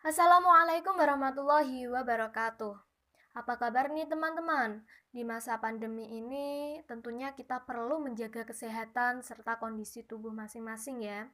Assalamualaikum warahmatullahi wabarakatuh. Apa kabar nih teman-teman? Di masa pandemi ini tentunya kita perlu menjaga kesehatan serta kondisi tubuh masing-masing ya.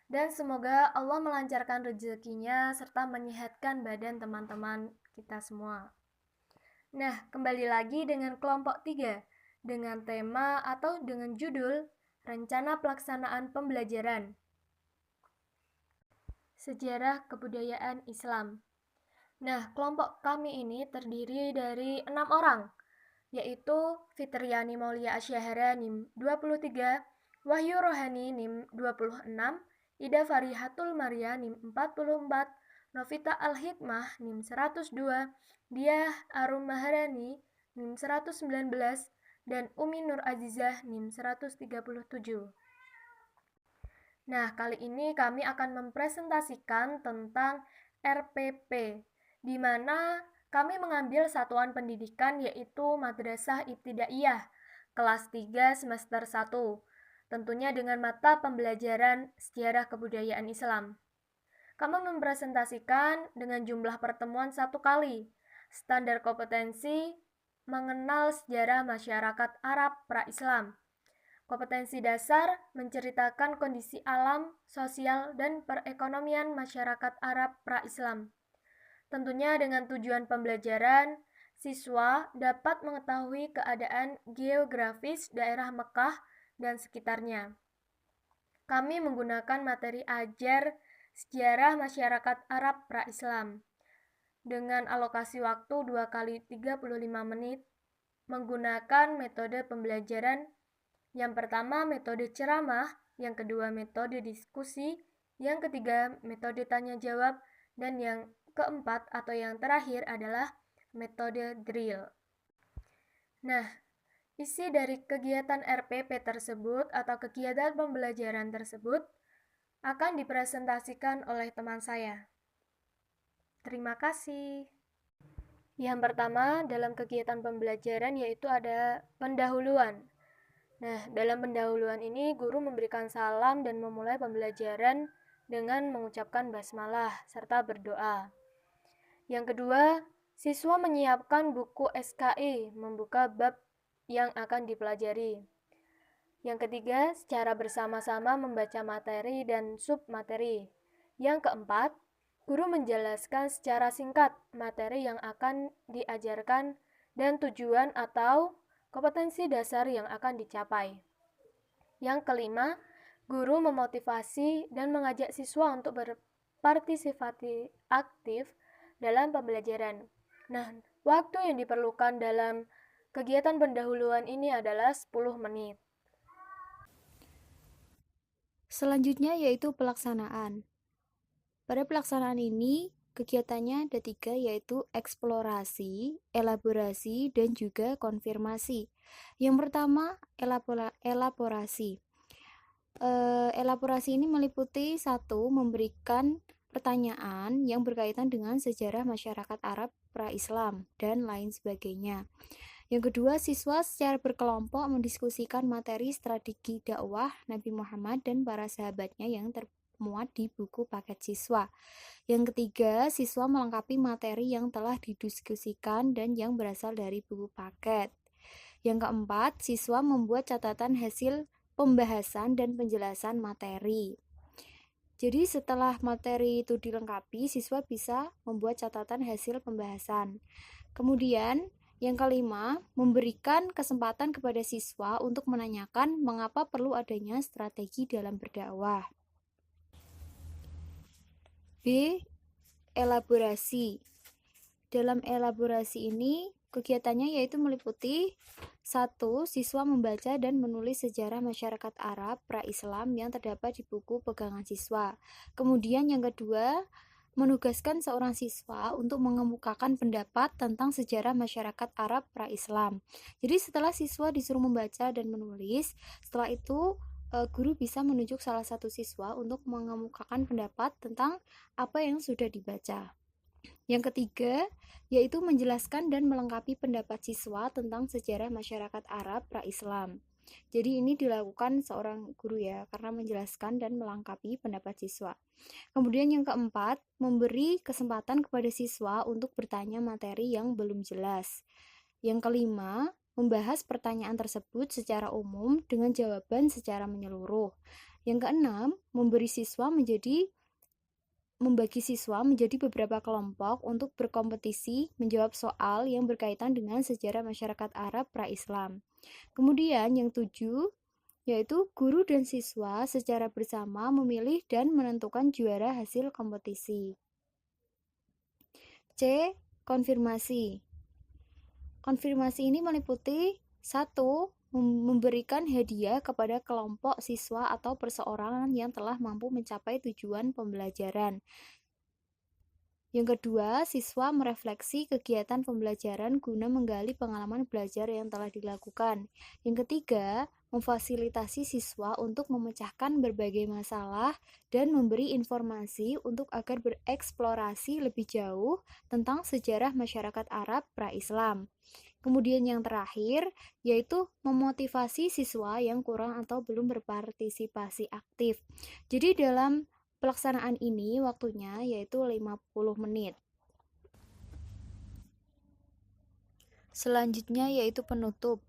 Dan semoga Allah melancarkan rezekinya serta menyehatkan badan teman-teman kita semua. Nah, kembali lagi dengan kelompok 3 dengan tema atau dengan judul Rencana Pelaksanaan Pembelajaran Sejarah Kebudayaan Islam. Nah, kelompok kami ini terdiri dari 6 orang, yaitu Fitriani Maulia Asyahara NIM 23, Wahyu Rohani NIM 26, Ida Farihatul Maria NIM 44, Novita Al-Hikmah NIM 102, Diah Arum Maharani NIM 119, dan Umi Nur Azizah NIM 137. Nah, kali ini kami akan mempresentasikan tentang RPP, di mana kami mengambil satuan pendidikan yaitu Madrasah Ibtidaiyah, kelas 3 semester 1, tentunya dengan mata pembelajaran Sejarah Kebudayaan Islam. Kami mempresentasikan dengan jumlah pertemuan 1 kali, standar kompetensi mengenal sejarah masyarakat Arab pra-Islam. Kompetensi dasar menceritakan kondisi alam, sosial, dan perekonomian masyarakat Arab pra-Islam. Tentunya dengan tujuan pembelajaran, siswa dapat mengetahui keadaan geografis daerah Mekah dan sekitarnya. Kami menggunakan materi ajar sejarah masyarakat Arab pra-Islam dengan alokasi waktu 2 kali 35 menit menggunakan metode pembelajaran. Yang pertama metode ceramah, yang kedua metode diskusi, yang ketiga metode tanya jawab, dan yang keempat atau yang terakhir adalah metode drill. Nah, isi dari kegiatan RPP tersebut atau kegiatan pembelajaran tersebut akan dipresentasikan oleh teman saya. Terima kasih. Yang pertama dalam kegiatan pembelajaran yaitu ada pendahuluan. Nah, dalam pendahuluan ini guru memberikan salam dan memulai pembelajaran dengan mengucapkan basmalah serta berdoa. Yang kedua, siswa menyiapkan buku SKI, membuka bab yang akan dipelajari. Yang ketiga, secara bersama-sama membaca materi dan submateri. Yang keempat, guru menjelaskan secara singkat materi yang akan diajarkan dan tujuan atau kompetensi dasar yang akan dicapai. Yang kelima, guru memotivasi dan mengajak siswa untuk berpartisipasi aktif dalam pembelajaran. Nah, waktu yang diperlukan dalam kegiatan pendahuluan ini adalah 10 menit. Selanjutnya yaitu pelaksanaan. Pada pelaksanaan ini, kegiatannya ada 3 yaitu eksplorasi, elaborasi, dan juga konfirmasi. Yang pertama, elaborasi. Elaborasi ini meliputi 1. Memberikan pertanyaan yang berkaitan dengan sejarah masyarakat Arab pra-Islam dan lain sebagainya. Yang kedua, siswa secara berkelompok mendiskusikan materi strategi dakwah Nabi Muhammad dan para sahabatnya yang termuat di buku paket siswa. Yang ketiga, siswa melengkapi materi yang telah didiskusikan dan yang berasal dari buku paket. Yang keempat, siswa membuat catatan hasil pembahasan dan penjelasan materi. Jadi setelah materi itu dilengkapi, siswa bisa membuat catatan hasil pembahasan. Kemudian yang kelima, memberikan kesempatan kepada siswa untuk menanyakan mengapa perlu adanya strategi dalam berdakwah. B. Elaborasi. Dalam elaborasi ini, kegiatannya yaitu meliputi 1. Siswa membaca dan menulis sejarah masyarakat Arab pra-Islam yang terdapat di buku pegangan siswa. Kemudian yang kedua, menugaskan seorang siswa untuk mengemukakan pendapat tentang sejarah masyarakat Arab pra-Islam. Jadi setelah siswa disuruh membaca dan menulis, setelah itu guru bisa menunjuk salah satu siswa untuk mengemukakan pendapat tentang apa yang sudah dibaca. Yang ketiga, yaitu menjelaskan dan melengkapi pendapat siswa tentang sejarah masyarakat Arab pra-Islam. Jadi ini dilakukan seorang guru ya, karena menjelaskan dan melengkapi pendapat siswa. Kemudian yang keempat, memberi kesempatan kepada siswa untuk bertanya materi yang belum jelas. Yang kelima, membahas pertanyaan tersebut secara umum dengan jawaban secara menyeluruh. Yang keenam, membagi siswa menjadi beberapa kelompok untuk berkompetisi menjawab soal yang berkaitan dengan sejarah masyarakat Arab pra-Islam. Kemudian yang tujuh, yaitu guru dan siswa secara bersama memilih dan menentukan juara hasil kompetisi. C. Konfirmasi. Konfirmasi ini meliputi 1. Memberikan hadiah kepada kelompok siswa atau perseorangan yang telah mampu mencapai tujuan pembelajaran. Yang kedua, siswa merefleksi kegiatan pembelajaran guna menggali pengalaman belajar yang telah dilakukan. Yang ketiga, memfasilitasi siswa untuk memecahkan berbagai masalah dan memberi informasi untuk agar bereksplorasi lebih jauh tentang sejarah masyarakat Arab pra-Islam. Kemudian yang terakhir, yaitu memotivasi siswa yang kurang atau belum berpartisipasi aktif. Jadi dalam pelaksanaan ini waktunya yaitu 50 menit. Selanjutnya yaitu penutup.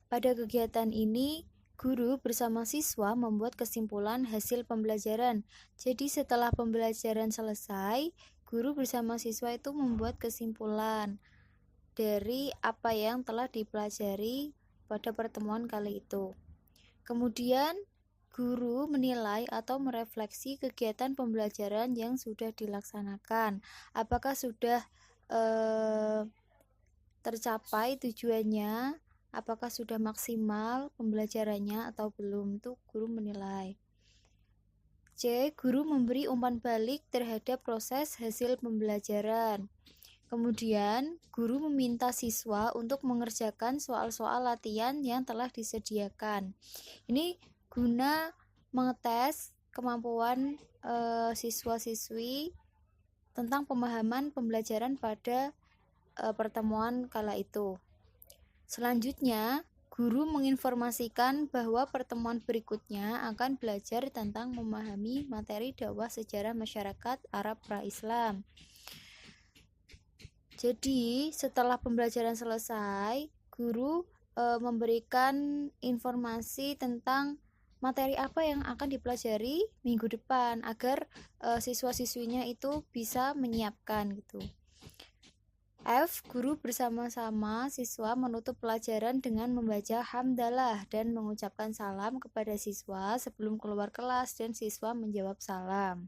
Pada kegiatan ini, guru bersama siswa membuat kesimpulan hasil pembelajaran. Jadi setelah pembelajaran selesai, guru bersama siswa itu membuat kesimpulan dari apa yang telah dipelajari pada pertemuan kali itu. Kemudian guru menilai atau merefleksi kegiatan pembelajaran yang sudah dilaksanakan. Apakah sudah tercapai tujuannya? Apakah sudah maksimal pembelajarannya atau belum? Itu guru menilai. C. Guru memberi umpan balik terhadap proses hasil pembelajaran. Kemudian, guru meminta siswa untuk mengerjakan soal-soal latihan yang telah disediakan. Ini guna mengetes kemampuan siswa-siswi tentang pemahaman pembelajaran pada pertemuan kala itu. Selanjutnya, guru menginformasikan bahwa pertemuan berikutnya akan belajar tentang memahami materi dakwah sejarah masyarakat Arab pra-Islam. Jadi, setelah pembelajaran selesai, guru memberikan informasi tentang materi apa yang akan dipelajari minggu depan agar siswa-siswinya itu bisa menyiapkan gitu. F. Guru bersama-sama siswa menutup pelajaran dengan membaca hamdalah dan mengucapkan salam kepada siswa sebelum keluar kelas dan siswa menjawab salam.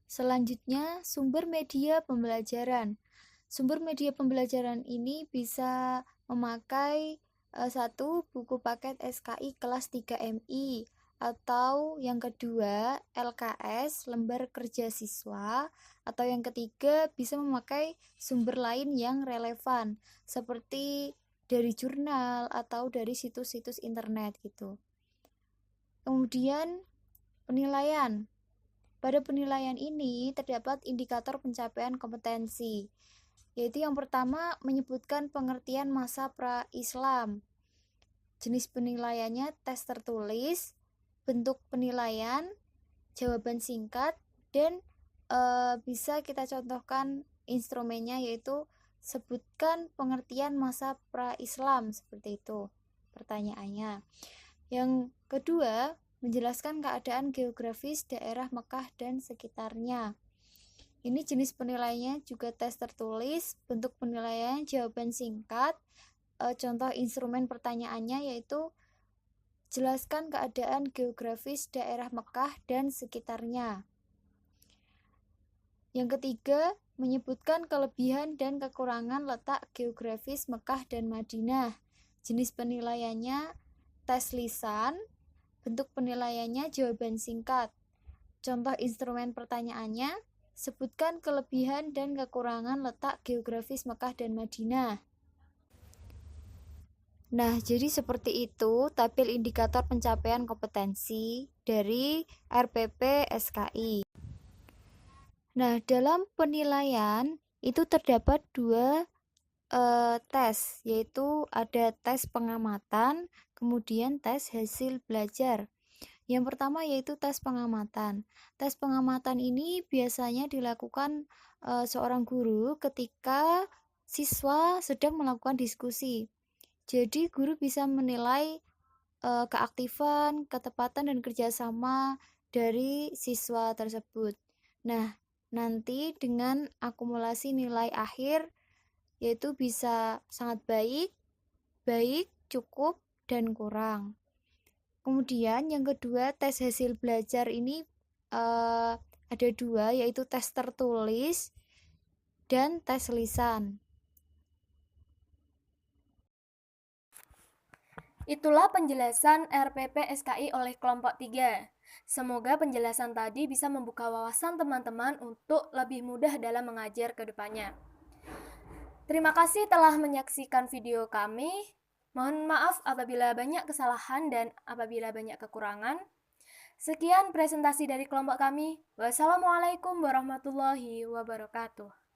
Selanjutnya, sumber media pembelajaran. Sumber media pembelajaran ini bisa memakai 1. Buku paket SKI kelas 3 MI, atau yang kedua LKS lembar kerja siswa, atau yang ketiga bisa memakai sumber lain yang relevan seperti dari jurnal atau dari situs-situs internet gitu. Kemudian penilaian. Pada penilaian ini terdapat indikator pencapaian kompetensi, yaitu yang pertama menyebutkan pengertian masa pra-Islam. Jenis penilaiannya tes tertulis, bentuk penilaian, jawaban singkat, dan bisa kita contohkan instrumennya, yaitu sebutkan pengertian masa pra-Islam, seperti itu pertanyaannya. Yang kedua, menjelaskan keadaan geografis daerah Mekah dan sekitarnya. Ini jenis penilaiannya juga tes tertulis, bentuk penilaian jawaban singkat. Contoh instrumen pertanyaannya yaitu jelaskan keadaan geografis daerah Mekah dan sekitarnya. Yang ketiga, menyebutkan kelebihan dan kekurangan letak geografis Mekah dan Madinah. Jenis penilaiannya tes lisan, bentuk penilaiannya jawaban singkat. Contoh instrumen pertanyaannya, sebutkan kelebihan dan kekurangan letak geografis Mekah dan Madinah. Nah, jadi seperti itu tabel indikator pencapaian kompetensi dari RPP SKI. Nah, dalam penilaian itu terdapat 2 tes, yaitu ada tes pengamatan, kemudian tes hasil belajar. Yang pertama yaitu tes pengamatan. Tes pengamatan ini biasanya dilakukan seorang guru ketika siswa sedang melakukan diskusi. Jadi guru bisa menilai keaktifan, ketepatan, dan kerjasama dari siswa tersebut. Nah, nanti dengan akumulasi nilai akhir yaitu bisa sangat baik, baik, cukup, dan kurang. Kemudian yang kedua, tes hasil belajar ini ada dua, yaitu tes tertulis dan tes lisan. Itulah penjelasan RPP SKI oleh kelompok 3. Semoga penjelasan tadi bisa membuka wawasan teman-teman untuk lebih mudah dalam mengajar ke depannya. Terima kasih telah menyaksikan video kami. Mohon maaf apabila banyak kesalahan dan apabila banyak kekurangan. Sekian presentasi dari kelompok kami. Wassalamualaikum warahmatullahi wabarakatuh.